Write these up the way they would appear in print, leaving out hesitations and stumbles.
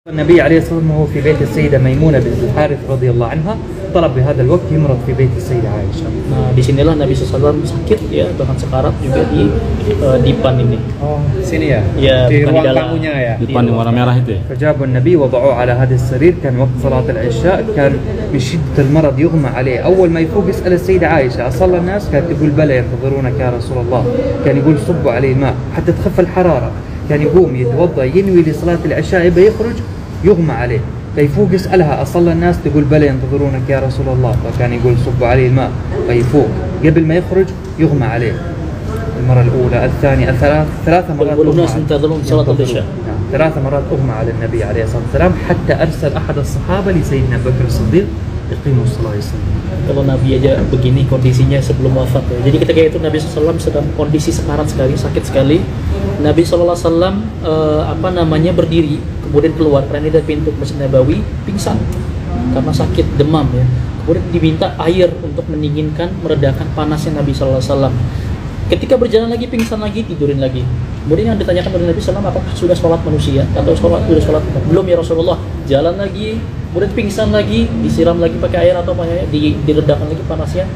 النبي عليه الصلاة والسلام وهو في بيت السيدة ميمونة بنت الحارث رضي الله عنها طلب بهذا الوقت يمرض في بيت السيدة عائشة. Nah, disinilah Nabi SAW sakit ya, bahkan sekarat juga di dipan ini. Oh, sini ya? Ya, di bukan ruang di dalam. tamunya ya? Depan yang warna merah itu ya? فجابوا النبي وضعوه على هذا السرير. كان وقت صلاة العشاء، كان من شدة المرض يغمى عليه. أول ما يفوق يسأل السيدة عائشة أصلى الناس؟ كانت تقول بلى ينتظرونك يا رسول الله. كان يقول صبوا عليه الماء حتى تخف الحرارة. كان يقوم يتوضأ ينوي لصلاة العشاء يبي يخرج يغمى عليه، فيفوق يسألها أصلى الناس؟ تقول بلى ينتظرونك يا رسول الله. فكان يقول صبوا عليه الماء فيفوق. قبل ما يخرج يغمى عليه المرة الأولى الثانية ثلاث مرات والناس ينتظرون صلاة العشاء. ثلاث مرات أغمى على النبي عليه الصلاة والسلام حتى أرسل أحد الصحابة لسيدنا بكر الصديق يقيموا الصلاة يصلي. Kalau Nabi aja begini kondisinya sebelum wafat ya. Jadi ketika itu Nabi SAW sedang kondisi sekarat sekali, sakit sekali. Nabi SAW berdiri, kemudian keluar karena dari pintu Masjid Nabawi, pingsan karena sakit demam ya. Kemudian diminta air untuk mendinginkan, meredakan panasnya Nabi SAW. Ketika berjalan lagi pingsan lagi, tidurin lagi. Kemudian yang ditanyakan oleh Nabi SAW, apakah sudah sholat manusia atau sudah sholat? Belum ya Rasulullah. Jalan lagi, kemudian pingsan lagi, disiram lagi pakai air atau diredakan lagi panasnya,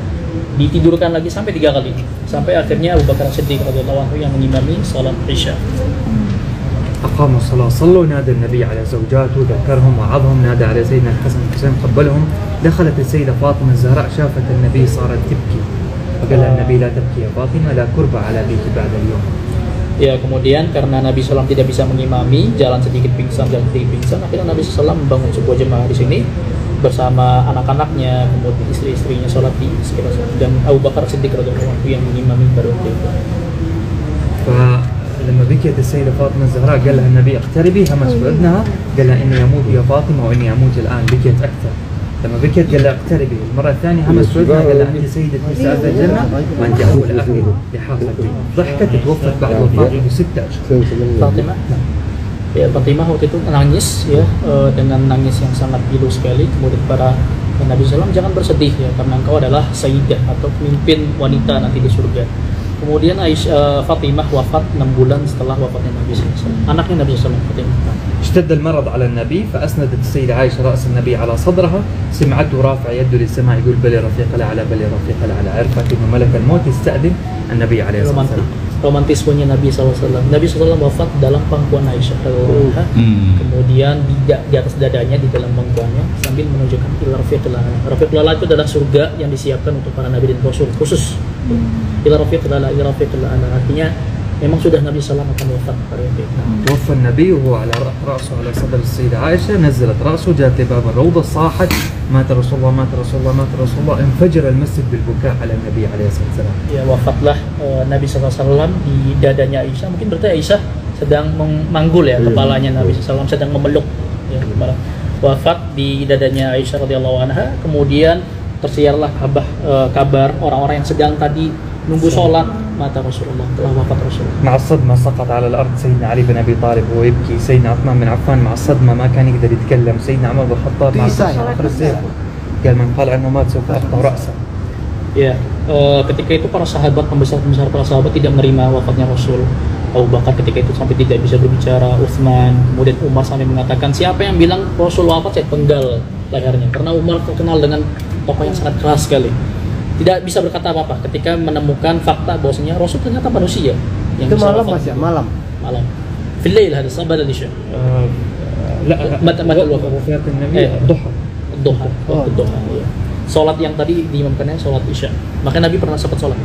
ditidurkan lagi sampai 3 kali. Sampai akhirnya Abu Bakar Siddiq radhiyallahu anhu yang mengimami sholat Isya. أقام الصلاة، صلوا، نادى النبي على زوجاته، ذكرهم وعظهم، نادى على سيدنا الحسن والحسين قبلهم. دخلت السيدة فاطمة الزهراء شافت النبي صارت تبكي، فقال النبي لا تبكي يا فاطمة، لا كرب على بيت بعد اليوم. Ya, kemudian karena Nabi SAW tidak bisa mengimami, jalan sedikit pingsan, akhirnya Nabi SAW membangun sebuah jemaah di sini bersama anak-anaknya, kemudian istri-istrinya sholat di sekitar sana, dan Abu Bakar Siddiq radhiyallahu anhu yang mengimami pada waktu itu. فلما بكيت السيدة فاطمة الزهراء قال لها النبي اقتربي، همس بأذنها قال لها إني أموت يا فاطمة وإني أموت الآن. بكيت أكثر. لما بكيت قال لها اقتربي. المرة الثانية همس بأذنها قال لها أنت سيدة نساء الجنة وأنت أول أهل لحاقتي. ضحكت. توفت بعد وفاته ب6 أشهر. Fatimah. Ya, Fatimah waktu itu nangis ya, dengan nangis yang sangat pilu sekali. Kemudian para Nabi SAW, jangan bersedih ya, karena engkau adalah sayyidah atau pemimpin wanita nanti di surga. Kemudian Fatimah wafat 6 bulan setelah wafatnya Nabi SAW. Anaknya Nabi SAW, Fatimah. اشتد المرض على النبي فأسندت السيدة عائشة رأس النبي على صدرها، سمعته رافع يده للسماء يقول بلي رفيق الأعلى، بلي رفيق الأعلى. عرفت إنه ملك الموت يستأذن النبي عليه الصلاة والسلام. Romantismenya Nabi SAW. Nabi SAW wafat dalam pangkuan Aisyah. Kemudian di atas dadanya, di dalam pangkuannya, sambil menunjukkan ila rafiqil a'la. Rafiqil a'la itu adalah surga yang disiapkan untuk para nabi dan rasul khusus. Ila rafiqil a'la, ila rafiqil a'la. Artinya memang sudah Nabi SAW akan wafat pada waktu itu. توفى النبي وهو على رأسه على صدر السيدة عائشة. نزلت رأسه، جاءت لباب الروضة، صاحت مات رسول الله، مات رسول الله، مات رسول الله. انفجر المسجد بالبكاء على النبي عليه الصلاة والسلام. Ya, wafatlah Nabi SAW di dadanya Aisyah. Mungkin berarti Aisyah sedang memanggul ya, kepalanya Nabi SAW sedang memeluk ya, wafat di dadanya Aisyah radhiyallahu anha. Kemudian tersiarlah kabar orang-orang yang sedang tadi nunggu sholat, mata Rasulullah, telah wafat Rasulullah. مع الصدمة سقط على الأرض سيدنا علي بن أبي طالب وهو يبكي. سيدنا عثمان بن عفان مع الصدمة ما كان يقدر يتكلم. سيدنا عمر بن الخطاب مع آخر السيف قال من قال عنه مات سوف أقطع رأسه. Ya, ketika itu para sahabat, pembesar para sahabat tidak menerima wafatnya Rasul. Abu Bakar ketika itu sampai tidak bisa berbicara, Utsman, kemudian Umar sampai mengatakan, siapa yang bilang Rasul wafat, saya penggal lehernya. Karena Umar terkenal dengan tokoh yang sangat keras sekali. Tidak bisa berkata apa-apa ketika menemukan fakta bahwasanya Rasul ternyata manusia. Itu malam Mas ya, malam. Fil lail hada sabad al-isya. لا متى الوفاة؟ وفاة النبي الضحى. Duha. Iya. Salat yang tadi diimamkannya salat Isya. Maka Nabi pernah sempat salat.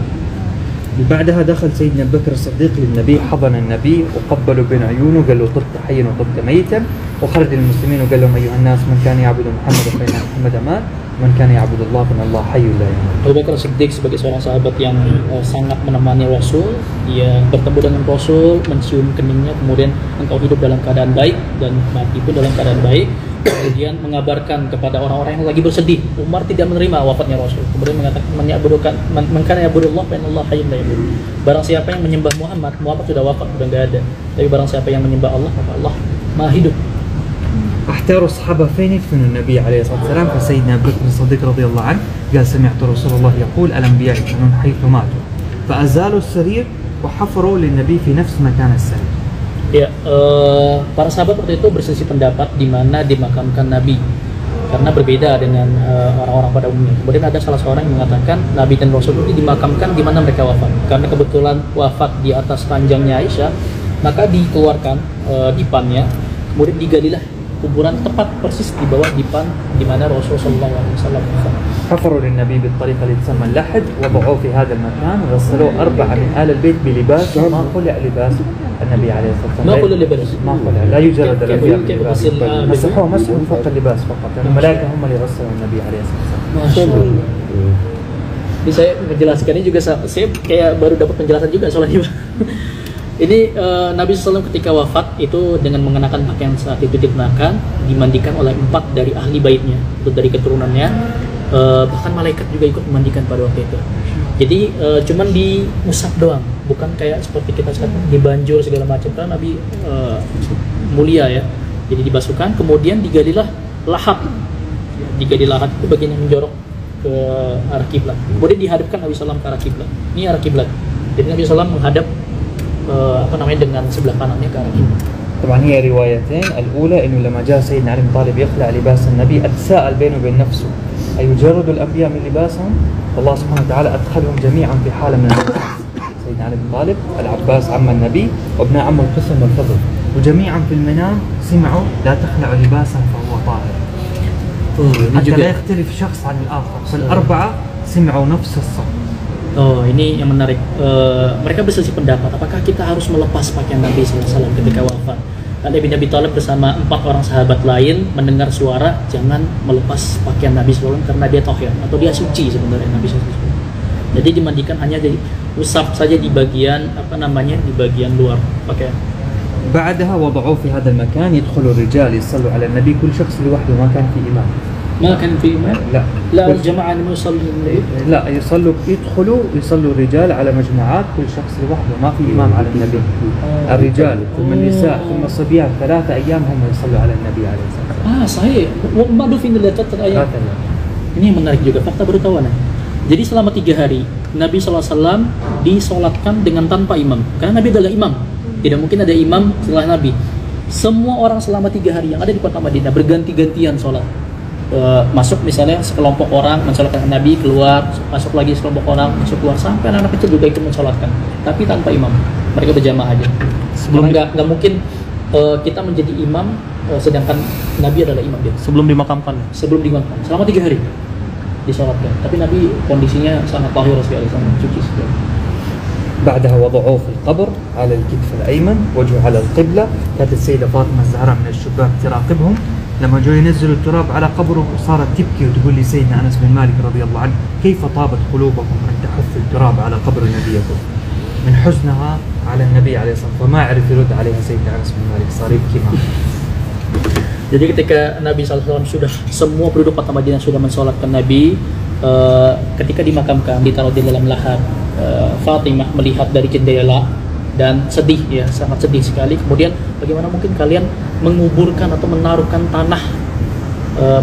بعدها دخل سيدنا أبو بكر الصديق للنبي، حضن النبي وقبله بين عيونه وقال له طبت حيا وطبت ميتا. وخرج للمسلمين وقال لهم أيها الناس من كان يعبد محمد فإن محمد مات ومن كان يعبد الله فإن الله حي لا يموت. Abu Bakar Siddiq sebagai seorang sahabat yang sangat menemani Rasul, dia bertemu dengan Rasul, mencium keningnya, kemudian engkau hidup dalam keadaan baik dan mati pun dalam keadaan baik. Kemudian mengabarkan kepada orang-orang yang lagi bersedih. Umar tidak menerima wafatnya Rasul. Kemudian mengatakan man kana ya'budullah fa innallaha hayyun la yamut. Barang siapa yang menyembah Muhammad sudah wafat, sudah enggak ada. Tapi barang siapa yang menyembah Allah, maka Allah Maha hidup. احتاروا الصحابة فين يدفنوا النبي عليه الصلاة والسلام. فسيدنا أبو بكر الصديق رضي الله عنه قال سمعت رسول الله يقول الأنبياء يدفنون حيث ماتوا. فأزالوا السرير وحفروا للنبي في نفس مكان السرير. Ya, para sahabat waktu itu berselisih pendapat di mana dimakamkan Nabi, karena berbeda dengan orang-orang pada umumnya. Kemudian ada salah seorang yang mengatakan Nabi dan Rasul ini dimakamkan di mana mereka wafat. Karena kebetulan wafat di atas ranjangnya Aisyah, maka dikeluarkan dipannya, kemudian digalilah kuburan tepat persis di bawah dipan di mana Rasulullah SAW wafat. حفروا للنبي بالطريقة اللي تسمى اللحد، وضعوه في هذا المكان، غسلوه 4 من آل البيت بلباس ما خلع لباس النبي عليه الصلاة والسلام. ما خلع لباس. ما خلع، لا يجرد الأنبياء كيف بلباس. غسل مسحوه مسح فوق اللباس فقط، يعني الملائكة هم اللي غسلوا النبي عليه الصلاة والسلام. Masya Allah. Ini saya menjelaskannya juga, saya kayak baru dapat penjelasan juga soal ini. Ini Nabi SAW ketika wafat itu dengan mengenakan pakaian saat itu dikenakan, dimandikan oleh 4 dari ahli baitnya, itu dari keturunannya, bahkan malaikat juga ikut memandikan pada waktu itu. Jadi cuman diusap doang, bukan kayak seperti kita sekarang dibanjur segala macam, karena Nabi mulia ya. Jadi dibasuhkan, kemudian digalilah lahat. Digali lahat itu bagian yang menjorok ke arah kiblat. Kemudian dihadapkan Nabi SAW ke arah kiblat. Ini arah kiblat. Jadi Nabi SAW menghadap dengan sebelah kanannya ke arah kiblat. طبعا هي روايتين، الأولى إنه لما جاء سيدنا علي بن طالب يخلع لباس النبي أتساءل بينه وبين نفسه أيجرد الأنبياء من لباسهم؟ الله سبحانه وتعالى أدخلهم جميعا في حالة من النفاس. سيدنا علي بن طالب، العباس عم النبي، وابناء عمه القسم والفضل، وجميعا في المنام سمعوا لا تخلع لباسه فهو طاهر. حتى لا يختلف شخص عن الآخر، فالأربعة سمعوا نفس الصوت. Oh, ini yang menarik. Mereka berselisih pendapat, apakah kita harus melepas pakaian Nabi SAW ketika wafat? Ali bin Abi Thalib bersama 4 orang sahabat lain mendengar suara jangan melepas pakaian Nabi SAW karena dia tohir atau dia suci sebenarnya Nabi SAW. Jadi dimandikan hanya jadi usap saja di bagian di bagian luar pakaian. بعدها وضعوه في هذا المكان، يدخل الرجال يصلوا على النبي، كل شخص لوحده، ما كان في إمام. ما كان في إمام؟ لا الجماعة اللي يصلوا. لا يدخلوا يصلوا الرجال على مجموعات، كل شخص لوحده، ما في إمام على النبي. الرجال ثم النساء ثم الصبيان 3 أيام هم يصلوا على النبي عليه الصلاة والسلام. صحيح. وما في إلا 3 أيام. Ini yang menarik juga, fakta baru tahu nih. Jadi selama 3 hari Nabi SAW disolatkan dengan tanpa imam, karena Nabi adalah imam. Tidak mungkin ada imam setelah Nabi. Semua orang selama 3 hari yang ada di kota Madinah berganti-gantian sholat. Masuk misalnya sekelompok orang mensolatkan Nabi, keluar, masuk lagi sekelompok orang, masuk keluar, sampai anak-anak kecil juga ikut mensolatkan, tapi tanpa imam. Mereka berjamaah aja. Karena nggak mungkin kita menjadi imam sedangkan Nabi adalah imam dia. Sebelum dimakamkan selama 3 hari disolatkan, tapi Nabi kondisinya sangat tahir sekali, sangat suci sekali. بعدها وضعوه في القبر على الكتف الأيمن، وجهه على القبلة. كانت السيدة فاطمة الزهراء من الشباك تراقبهم، لما جاءوا ينزلوا التراب على قبره صارت تبكي وتقول لي سيدنا أنس بن مالك رضي الله عنه كيف طابت قلوبكم أن تحثوا التراب على قبر نبيكم، من حزنها على النبي عليه الصلاة والسلام. فما عرف يرد عليها سيدنا أنس بن مالك، صار يبكي معه. Jadi ketika Nabi SAW sudah, semua penduduk kota Madinah sudah mensolatkan Nabi, ketika dimakamkan, ditaruh di dalam lahat, Fatimah melihat dari jendela dan sedih ya, sangat sedih sekali. Kemudian bagaimana mungkin kalian menguburkan atau menaruhkan tanah,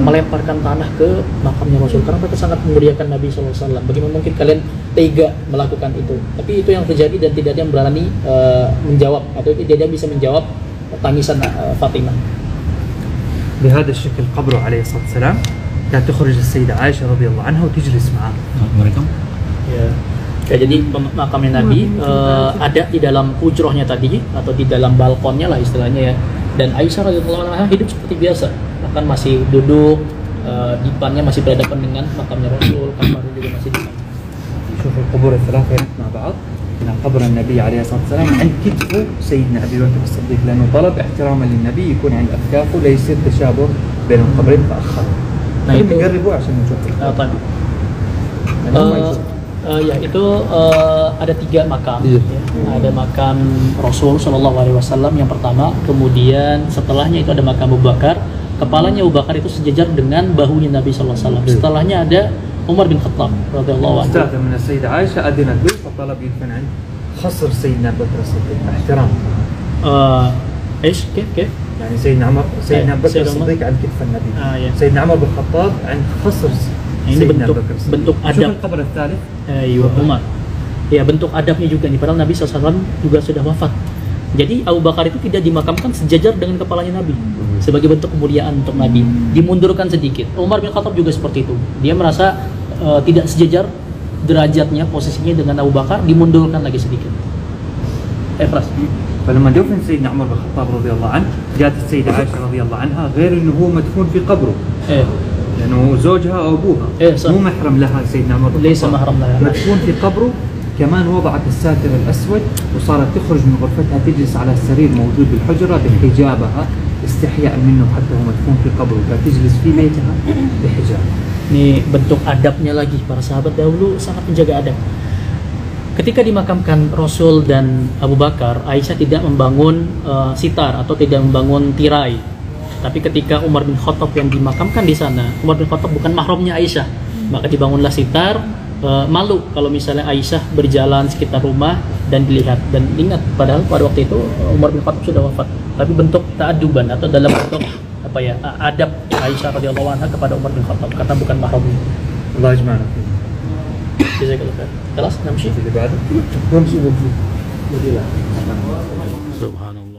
melemparkan tanah ke makamnya Rasul, karena mereka sangat memuliakan Nabi SAW. Bagaimana mungkin kalian tega melakukan itu? Tapi itu yang terjadi dan tidak ada yang berani menjawab, atau tidak ada yang bisa menjawab tangisan Fatimah. بهذا الشكل قبره عليه الصلاة والسلام. كانت تخرج السيدة عائشة رضي الله عنها وتجلس معه. Ya. Jadi makamnya Nabi ada di dalam hujrohnya tadi, atau di dalam balkonnya lah istilahnya ya. Dan Aisyah radhiyallahu anha hidup seperti biasa, bahkan masih duduk, dipannya masih berhadapan dengan makamnya Rasul, kamarnya juga masih di sana. شوف القبور الثلاثة مع بعض. هنا قبر النبي عليه الصلاة والسلام عند كتفه سيدنا أبي بكر الصديق، لأنه طلب احتراما للنبي يكون عند أكتافه لا يصير تشابه بين القبرين فأخر. Nah itu يقربوا عشان نشوف. Ya itu ada 3 makam. Ya. Ada makam Rasul Shallallahu Alaihi Wasallam yang pertama, kemudian setelahnya itu ada makam Abu Bakar. Kepalanya Abu Bakar itu sejajar dengan bahunya Nabi Sallallahu Alaihi Wasallam. Setelahnya ada Umar bin Khattab radhiyallahu anhu. استأذن من السيدة عائشة أذنت به فطلب يدفن عند خصر سيدنا أبي بكر الصديق احترام. إيش كيف؟ يعني سيدنا أبو بكر الصديق عند كتف النبي. سيدنا عمر بن الخطاب عند خصر ini bentuk adab. شوف القبر الثالث. Umar. Ya, bentuk adabnya juga nih, padahal Nabi SAW juga sudah wafat. Jadi Abu Bakar itu tidak dimakamkan sejajar dengan kepalanya Nabi sebagai bentuk kemuliaan untuk Nabi, dimundurkan sedikit. Umar bin Khattab juga seperti itu. Dia merasa tidak sejajar derajatnya, posisinya dengan Abu Bakar, dimundurkan lagi sedikit. Pras. فلما دفن سيدنا عمر بن الخطاب رضي الله عنه جاءت السيدة عائشة رضي الله عنها غير انه هو مدفون في قبره لانه زوجها او ابوها مو محرم لها سيدنا عمر بن الخطاب ليس محرم لها مدفون في قبره كمان وضعت الساتر الاسود وصارت تخرج من غرفتها تجلس على السرير موجود بالحجرة بحجابها استحياء منه حتى هو مدفون في قبره فتجلس في بيتها بحجاب. Ini bentuk adabnya lagi, para sahabat dahulu sangat menjaga adab. Ketika dimakamkan Rasul dan Abu Bakar, Aisyah tidak membangun sitar atau tidak membangun tirai. Tapi ketika Umar bin Khattab yang dimakamkan di sana, Umar bin Khattab bukan mahramnya Aisyah, maka dibangunlah sitar. Malu kalau misalnya Aisyah berjalan sekitar rumah dan dilihat. Dan ingat, padahal pada waktu itu Umar bin Khattab sudah wafat. Tapi bentuk ta'aduban atau dalam bentuk adab Aisyah radhiyallahu anha kepada Umar bin Khattab karena bukan mahramnya. الله يجمعنا فيه. جزاك الله خير. خلاص نمشي. اللي بعده نمشي. Subhanallah.